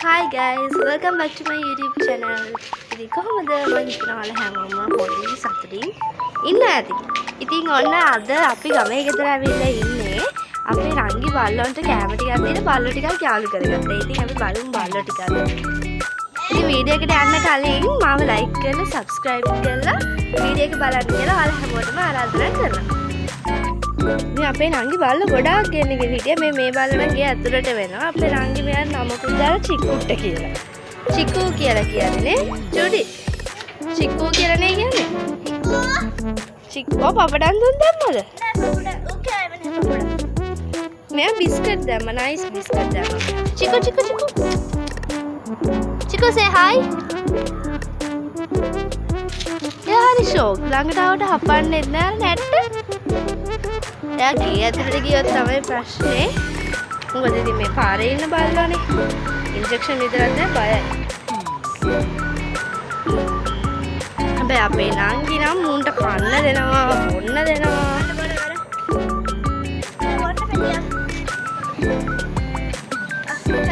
Hi guys, welcome back to my YouTube channel. ඉතින් කොහොමද මම හිතනවා ඔයාලා හැමෝම හොඳින් සතුටින් ඉන්න ඇති. ඉතින් ඔන්න අද අපි ගමේ ගෙදර ඇවිල්ලා ඉන්නේ. අපේ රංගි බල්ලොන්ට කැම ටිකක් දීලා බල්ලෝ ටිකක් යාළු කරගත්තා. ඉතින් අපි බලමු බල්ලෝ ටිකක්. ඉතින් වීඩියෝ එකට යන්න කලින් මාව like කරලා subscribe කරලා වීඩියෝ එක බලන්න කියලා ඔයාලා හැමෝටම ආරාධනා කරනවා. මේ අපේ නංගි බල්ල ගොඩාක් ගෙන්නගෙන හිටියා. මේ බල්ල නම් ගේ ඇතුළට වෙනවා. අපේ නංගි මෙයා නමකුත් දාලා චික්කුට්ට කියලා. චික්කු කියලා කියන්නේ චුඩි. චික්කු කියලා නේ කියන්නේ. චික්කෝ පපඩම් දුන් දැම්මද? මෙයා බිස්කට් දැම්ම. නයිස් බිස්කට් දැම්ම. චිකු චිකු චිකු. චිකු say hi. යා හරි ෂෝක්. ළඟට ආවට හපන්නෙත් නෑ නැට්ට. එයා ගේ ඇතුළට ගියොත් තමයි ප්‍රශ්නේ. මොකද ඉතින් මේ පාරේ ඉන්න බල්ලෝනේ. ඉන්ජෙක්ෂන් විතරක් නෑ බයයි. හැබැයි අපේ නංගි නම් මුන්ට කන්න දෙනවා, බොන්න දෙනවා.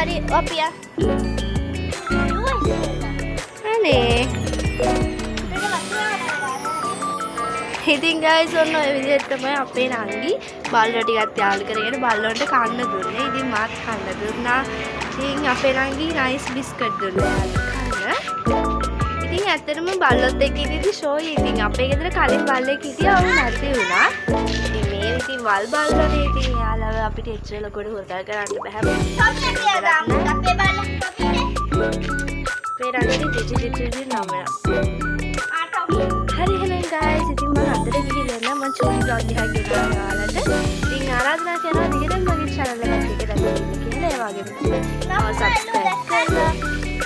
හරි ඔපියා. අනේ ඉතින් guys ඔන්න ඔය විදිහට තමයි අපේ නංගි බල්ලෝ ටිකක් යාළු කරගෙන බල්ලොන්ට කන්න දුන්නේ. ඉතින් මාත් කන්න දුන්නා. ඉතින් අපේ නංගි නයිස් බිස්කට් දුන්නා කන්න. ඉතින් ඇත්තටම බල්ලොත් එක්ක ඉඳි ෂෝයි. ඉතින් අපේ ගෙදර කලින් බල්ලෙක් හිටියා වුණ නැති වුණා. ඉතින් මේ ඉතින් වල් බල්ලෝනේ. ඉතින් යාළුව අපිට එච්චර ලොකුට හොදා කරන්න බෑ. අපේ බල්ලා අපේ රංගි දිටි නමයක්. හරි එහෙනම් guys ඉතින් මම අදට ගිහිල්ලා මම චූටි vlog එකක් ගෙනල්ලා ඔයාලට ඉතින් ආරාධනා කරනවා දිගටම මගේ channel එකට ටිකක් දෙන්න කියලා. ඒ වගේම subscribe කරලා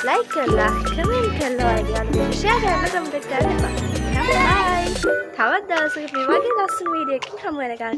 like කරලා comment කරලා ඔයාලට share කරන්න කමෙන්ට් කරන්න එපා. bye. තවත් දවසක මේ වගේ ලස්සන වීඩියෝ එකකින් හමු වෙනකන්.